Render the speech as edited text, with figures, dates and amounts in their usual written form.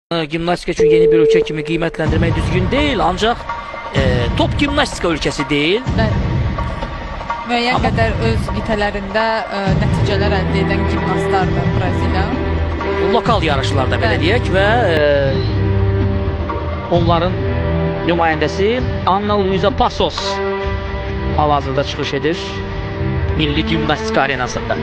Gimnastika üçün yeni bir ölkə kimi qiymətləndirmək düzgün deyil, ancaq top gimnastika ölkəsi deyil. Müəyyən qədər öz qitələrində nəticələr əldə edən gimnastlardır Braziliya. Lokal yarışlarda belə deyək və onların nümayəndəsi Ana Luisa Passos hal-hazırda çıxış edir Milli Gimnastika arenasında.